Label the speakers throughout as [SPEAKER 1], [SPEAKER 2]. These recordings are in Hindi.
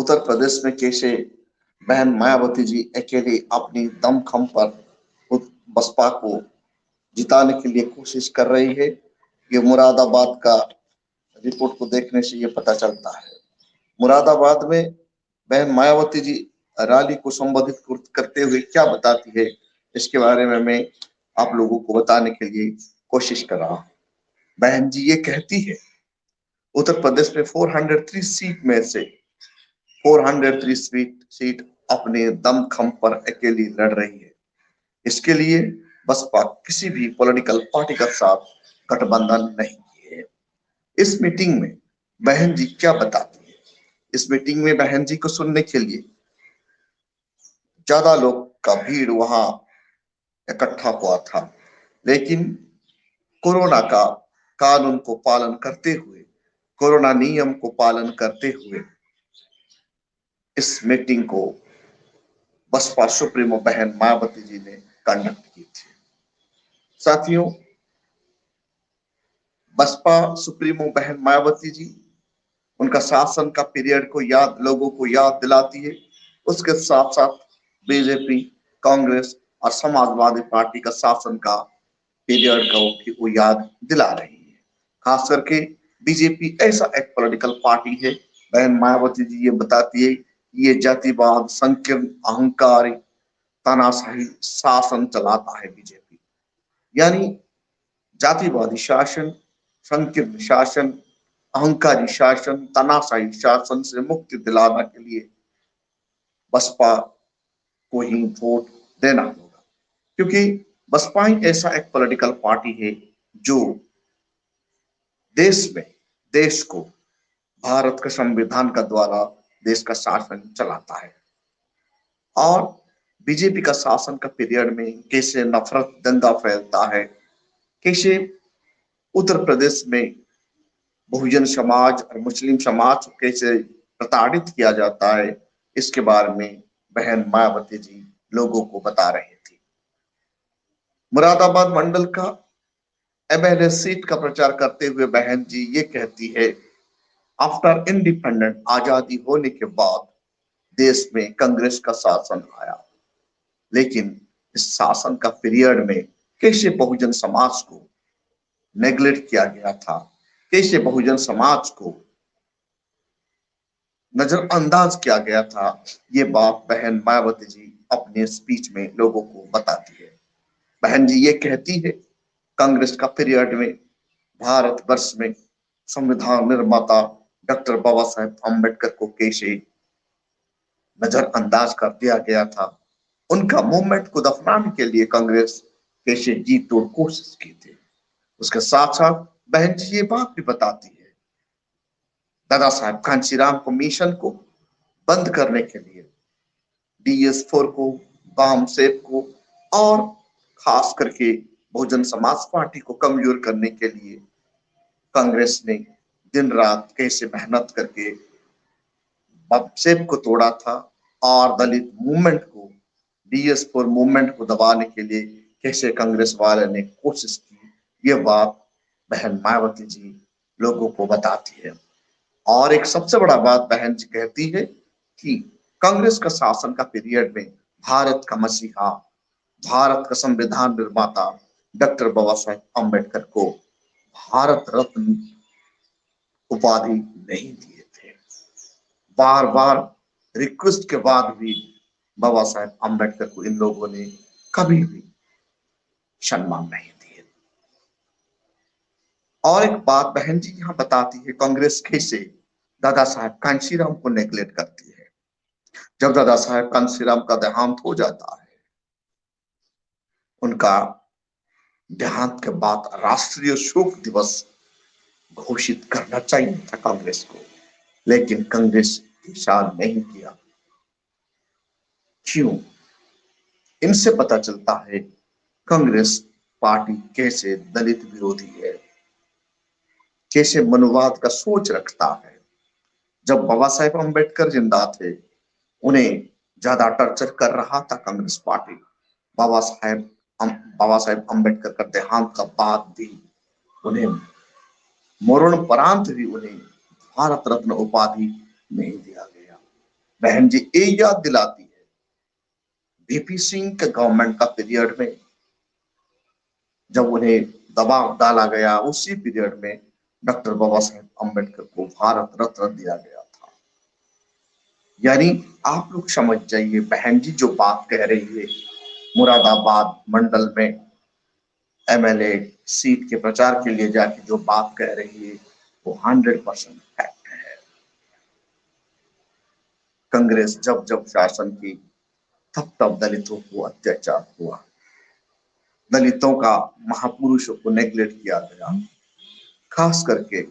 [SPEAKER 1] उत्तर प्रदेश में कैसे बहन मायावती जी अकेले अपनी दमखम पर बसपा को जिताने के लिए कोशिश कर रही है। ये मुरादाबाद का रिपोर्ट को देखने से ये पता चलता है। मुरादाबाद में बहन मायावती जी रैली को संबोधित करते हुए क्या बताती है, इसके बारे में मैं आप लोगों को बताने के लिए कोशिश कर रहा हूं। बहन जी ये कहती है, उत्तर प्रदेश में 403 सीट में से 403 सीट अपने दमखम पर अकेली लड़ रही है। इसके लिए बसपा किसी भी पॉलिटिकल पार्टी का साथ गठबंधन नहीं किए। इस मीटिंग में बहन जी क्या बताती है? इस मीटिंग में बहन जी को सुनने के लिए ज्यादा लोग का भीड़ वहां इकट्ठा हुआ था, लेकिन कोरोना का कानून को पालन करते हुए, कोरोना नियम को पालन करते हुए इस मीटिंग को बसपा सुप्रीमो बहन मायावती जी ने कंडक्ट की थी। साथियों, बसपा सुप्रीमो बहन मायावती जी उनका शासन का पीरियड को लोगों को याद दिलाती है। उसके साथ साथ बीजेपी, कांग्रेस और समाजवादी पार्टी का शासन का पीरियड का वो याद दिला रही है। खास करके बीजेपी ऐसा एक पॉलिटिकल पार्टी है, बहन मायावती जी ये बताती है, ये जातिवाद, संकीर्ण, अहंकारी, तानाशाही शासन चलाता है बीजेपी। यानी जातिवादी शासन, संकीर्ण शासन, अहंकारी शासन, तानाशाही शासन से मुक्ति दिलाने के लिए बसपा को ही वोट देना होगा, क्योंकि बसपा ही ऐसा एक पॉलिटिकल पार्टी है जो देश को भारत के संविधान का द्वारा देश का शासन चलाता है। और बीजेपी का शासन का पीरियड में कैसे नफरत दंगा फैलता है, कैसे उत्तर प्रदेश में बहुजन समाज और मुस्लिम समाज को कैसे प्रताड़ित किया जाता है, इसके बारे में बहन मायावती जी लोगों को बता रही थी। मुरादाबाद मंडल का एमएलए सीट का प्रचार करते हुए बहन जी ये कहती है, आफ्टर इंडिपेंडेंट, आजादी होने के बाद देश में कांग्रेस का शासन आया, लेकिन इस शासन का पीरियड में कैसे बहुजन समाज को नेग्लेक्ट किया गया था, कैसे बहुजन समाज को नजरअंदाज किया गया था, ये बात बहन मायावती जी अपने स्पीच में लोगों को बताती है। बहन जी ये कहती है, कांग्रेस का पीरियड में भारतवर्ष में संविधान निर्माता डॉक्टर बाबा साहेब अम्बेडकर को कैसे नजरअंदाज कर दिया गया था, उनका मूवमेंट को दफनाने के लिए कांग्रेस कैसे जी तोड़ कोशिश की थी। उसके साथ साथ बहन जी ये बात भी बताती है, दादा साहब कांशीराम को मिशन को बंद करने के लिए DS4 को, बाम सेप को और खास करके बहुजन समाज पार्टी को कमजोर करने के लिए कांग्रेस ने दिन रात कैसे मेहनत करके सेप को तोड़ा था और दलित मूवमेंट को, DS4 मूवमेंट को दबाने के लिए कैसे कांग्रेस वाले ने कोशिश की, ये बात बहन मायावती जी लोगों को बताती है। और एक सबसे बड़ा बात बहन जी कहती है कि कांग्रेस का शासन का पीरियड में भारत का मसीहा, भारत का संविधान निर्माता डॉक्टर बाबा साहेब अम्बेडकर को भारत रत्न उपाधि नहीं दिए थे। बार बार रिक्वेस्ट के बाद भी बाबा साहेब अम्बेडकर को इन लोगों ने कभी भी सम्मान नहीं दिए। और एक बात बहन जी यहाँ बताती है, कांग्रेस कैसे दादा साहेब कांशीराम को नेग्लेक्ट करती है। जब दादा साहेब कांशीराम का देहांत हो जाता है, उनका देहांत के बाद राष्ट्रीय शोक दिवस घोषित करना चाहिए था कांग्रेस को, लेकिन कांग्रेस शान नहीं किया। क्यों? इनसे पता चलता है कांग्रेस पार्टी कैसे दलित विरोधी है, कैसे मनुवाद का सोच रखता है। जब बाबा साहेब अम्बेडकर जिंदा थे, उन्हें ज्यादा टर्चर कर रहा था कांग्रेस पार्टी। बाबा साहेब अम्बेडकर का देहांत का बाद भी उन्हें मरणोपरांत भी उन्हें भारत रत्न उपाधि नहीं दिया गया। बहन जी ये याद दिलाती है वीपी सिंह के गवर्नमेंट का पीरियड में जब उन्हें दबाव डाला गया, उसी पीरियड में डॉक्टर बाबा साहेब अम्बेडकर को भारत रत्न दिया गया था। यानी आप लोग समझ जाइए, बहन जी जो बात कह रही है मुरादाबाद मंडल में एमएलए सीट के प्रचार के लिए जाके जो बात कह रही है वो 100% फैक्ट है। कांग्रेस जब जब शासन की तब तब दलितों को अत्याचार हुआ, दलितों का महापुरुषों को नेग्लेक्ट किया गया, खास करके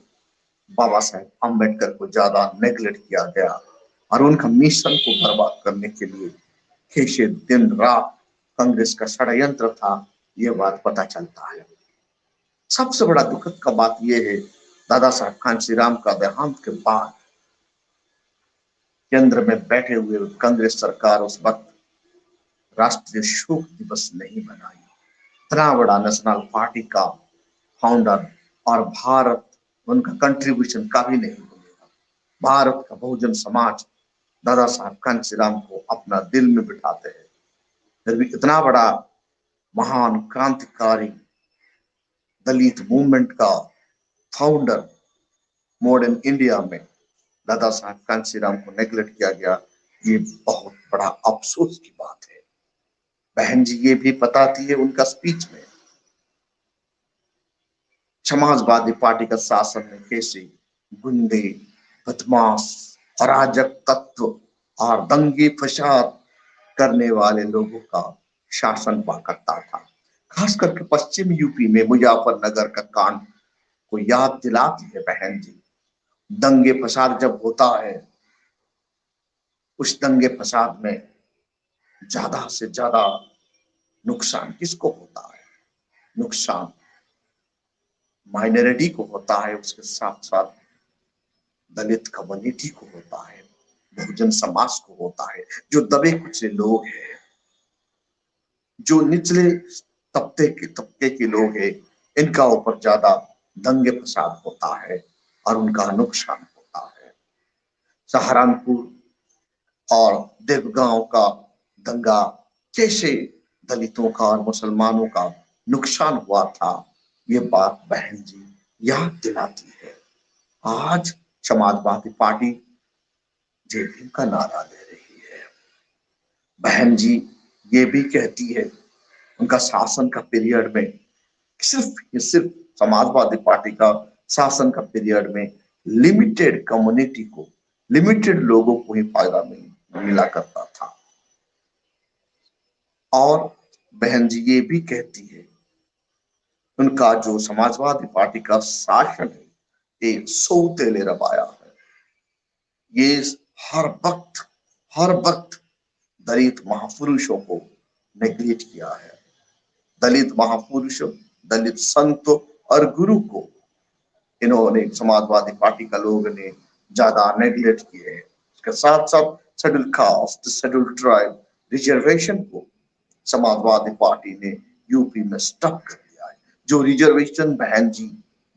[SPEAKER 1] बाबा साहेब अम्बेडकर को ज्यादा नेग्लेक्ट किया गया और उनका मिशन को बर्बाद करने के लिए कैसे दिन रात कांग्रेस का षड्यंत्र था, ये बात पता चलता है। सबसे बड़ा दुखद का बात यह है, दादा साहब कांशीराम का देहांत के बाद केंद्र में बैठे हुए कांग्रेस सरकार उस वक्त राष्ट्रीय शोक दिवस नहीं मनाई। इतना बड़ा नेशनल पार्टी का फाउंडर और भारत उनका कंट्रीब्यूशन कभी नहीं भूलेगा। भारत का बहुजन समाज दादा साहब कांशीराम को अपना दिल में बिठाते हैं। फिर भी इतना बड़ा महान क्रांतिकारी दलित मूवमेंट का फाउंडर मॉडर्न इंडिया में दादा साहब कांशीराम को नेग्लेक्ट किया गया, ये बहुत बड़ा अफसोस की बात है। बहन जी ये भी बताती है उनका स्पीच में समाजवादी पार्टी का शासन में कैसे गुंडे, बदमाश, अराजक तत्व और दंगे फसाद करने वाले लोगों का शासन हुआ करता था। खास करके पश्चिम यूपी में मुजफ्फरनगर का कांड को याद दिलाती है बहन जी। दंगे फसाद जब होता है, उस दंगे फसाद में ज्यादा से ज्यादा नुकसान किसको होता है? नुकसान माइनॉरिटी को होता है, उसके साथ साथ दलित कम्युनिटी को होता है, बहुजन समाज को होता है, जो दबे कुचले लोग हैं, जो निचले तबके के लोग हैं, इनका ऊपर ज्यादा दंगे फसाद होता है और उनका नुकसान होता है। सहारनपुर और देवगांव का दंगा कैसे दलितों का और मुसलमानों का नुकसान हुआ था, ये बात बहन जी याद दिलाती है। आज समाजवादी पार्टी जय भीम का नारा दे रही है। बहन जी ये भी कहती है उनका शासन का पीरियड में सिर्फ समाजवादी पार्टी का शासन का पीरियड में लिमिटेड कम्युनिटी को, लिमिटेड लोगों को ही फायदा मिला करता था। और बहन जी ये भी कहती है उनका जो समाजवादी पार्टी का शासन है ये सौतेले रवाया है। ये हर वक्त दलित महापुरुषों को नेग्लेक्ट किया है। दलित महापुरुषों, दलित संत और गुरु को इन्होंने समाजवादी पार्टी का लोगों ने ज्यादा नेग्लेक्ट किए हैं। इसके साथ साथ schedule caste, schedule tribe reservation को समाजवादी पार्टी ने यूपी में स्टॉप कर दिया है। जो रिजर्वेशन बहन जी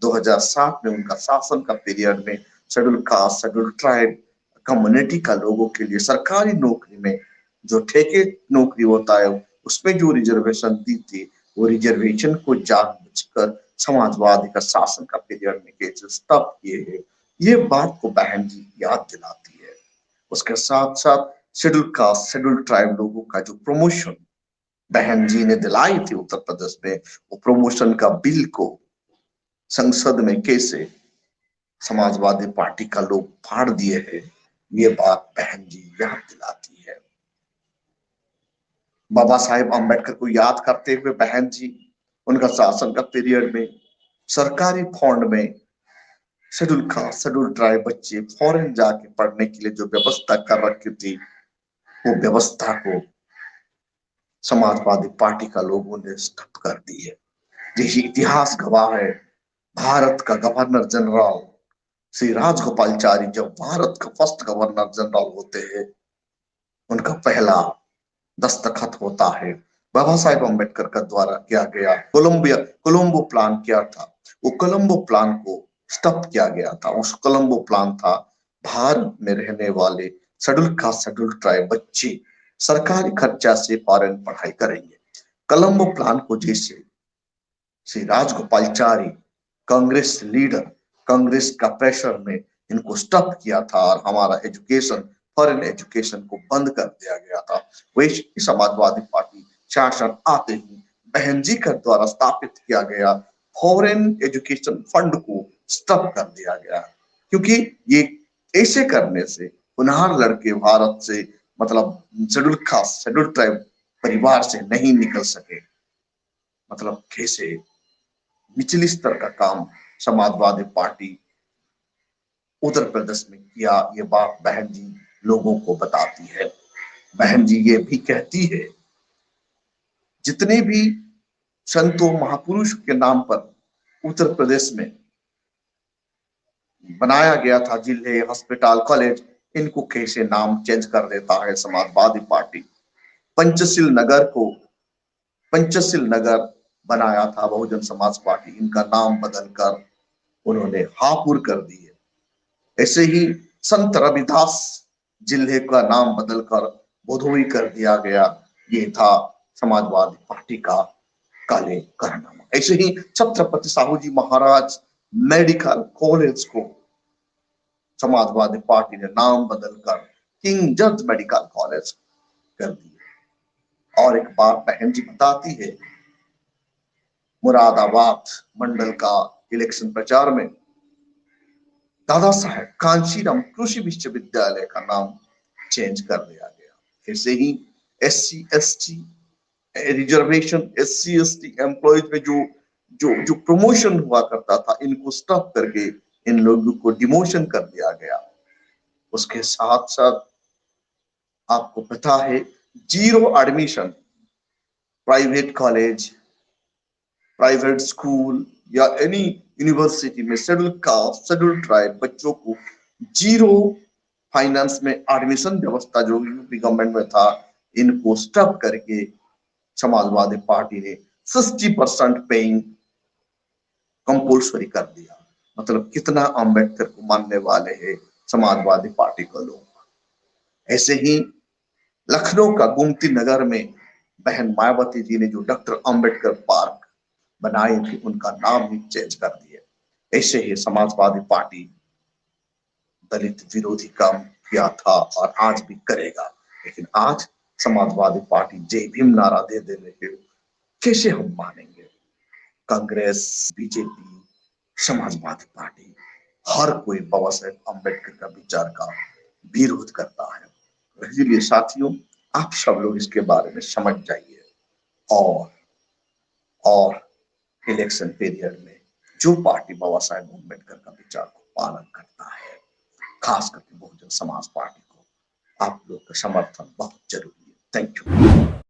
[SPEAKER 1] 2007 में उनका शासन का पीरियड में schedule caste, schedule tribe community का लोगों के लिए सरकारी नौकरी में जो ठेके नौकरी होता है उसमें जो रिजर्वेशन दी थी, वो रिजर्वेशन को जानबूझकर समाजवादी का शासन का पीरियड में कैसे स्टॉप किए हैं, ये बात को बहन जी याद दिलाती है। उसके साथ साथ शेड्यूल कास्ट, शेड्यूल ट्राइब लोगों का जो प्रमोशन बहन जी ने दिलाई थी उत्तर प्रदेश में, वो प्रमोशन का बिल को संसद में कैसे समाजवादी पार्टी का लोग फाड़ दिए हैं, ये बात बहन जी याद दिलाती है। बाबा साहेब अम्बेडकर को याद करते हुए बहन जी उनका शासन का पीरियड में सरकारी फंड में शेड्यूल कास्ट, शेड्यूल ट्राइब बच्चे फॉरेन जाके पढ़ने के लिए जो व्यवस्था कर रखी थी, वो व्यवस्था को समाजवादी पार्टी का लोगों ने स्टॉप कर दी है। यही इतिहास गवाह है। भारत का गवर्नर जनरल श्री राजगोपालचारी जब भारत का फर्स्ट गवर्नर जनरल होते हैं, उनका पहला दस्तखत होता है बाबा साहेब अम्बेडकर का द्वारा किया गया कोलंबो प्लान किया था। वो कोलंबो प्लान को स्टॉप किया गया था। उस कोलंबो प्लान था भारत में रहने वाले शेड्यूल कास्ट शेड्यूल ट्राइब बच्चे सरकारी खर्चा से फॉरेन पढ़ाई करेंगे। कोलंबो प्लान को जैसे श्री राजगोपालचारी कांग्रेस लीडर, कांग्रेस का प्रेशर में इनको स्टॉप किया था और हमारा एजुकेशन, फॉरेन एजुकेशन को बंद कर दिया गया था। वैसे समाजवादी पार्टी शासन आते ही बहन जी के द्वारा स्थापित किया गया फॉरेन एजुकेशन फंड को स्टॉप कर दिया गया, क्योंकि ये ऐसे करने से होनहार लड़के भारत से मतलब शेड्यूल कास्ट शेड्यूल ट्राइब परिवार से नहीं निकल सके। मतलब कैसे निचली स्तर का काम समाजवादी पार्टी उत्तर प्रदेश में किया, ये बात बहन जी लोगों को बताती है। बहन जी ये भी कहती है जितने भी संतों महापुरुष के नाम पर उत्तर प्रदेश में बनाया गया था जिले, हॉस्पिटल, कॉलेज, इनको कैसे नाम चेंज कर देता है समाजवादी पार्टी। पंचशील नगर को पंचशील नगर बनाया था बहुजन समाज पार्टी, इनका नाम बदलकर उन्होंने हापुड़ कर दिए। ऐसे ही संत रविदास जिले का नाम बदलकर भदोही कर दिया गया, ये था समाजवादी पार्टी का काले कारनामा। ऐसे ही छत्रपति साहू जी महाराज मेडिकल कॉलेज को समाजवादी पार्टी ने नाम बदलकर किंग जॉर्ज मेडिकल कॉलेज कर दिया। और एक बात बहन जी बताती है, मुरादाबाद मंडल का इलेक्शन प्रचार में दादा साहेब कांशीराम कृषि विश्वविद्यालय का नाम चेंज कर दिया गया। ऐसे ही SC ST reservation, SC ST employees में जो जो जो प्रमोशन हुआ करता था, इनको स्टॉप करके इन लोगों को डिमोशन कर दिया गया। उसके साथ साथ आपको पता है zero admission private college, private school या एनी यूनिवर्सिटी में शेड्यूल कास्ट शेड्यूल ट्राइब बच्चों को जीरो फाइनेंस में एडमिशन व्यवस्था जो यूपी गवर्नमेंट में था, इनको स्टॉप करके समाजवादी पार्टी ने 60% पेइंग कंपल्सरी कर दिया। मतलब कितना अंबेडकर को मानने वाले हैं समाजवादी पार्टी के लोग। ऐसे ही लखनऊ का गोमती नगर में बहन मायावती जी ने जो डॉक्टर अंबेडकर पार्क बनाए थे, उनका नाम ही चेंज कर दिए। ऐसे ही समाजवादी पार्टी दलित विरोधी काम किया था और आज भी करेगा। लेकिन आज समाजवादी पार्टी जय भीम नारा दे देने के कैसे हम मानेंगे? कांग्रेस, बीजेपी, समाजवादी पार्टी हर कोई बाबा साहेब अम्बेडकर का विचार का विरोध करता है। इसलिए साथियों, आप सब लोग इसके बारे में समझ जाइए और इलेक्शन पीरियड में जो पार्टी बाबा साहेब अम्बेडकर का विचार को पालन करता है, खास करके बहुजन समाज पार्टी को, आप लोग का समर्थन बहुत जरूरी है। Thank you.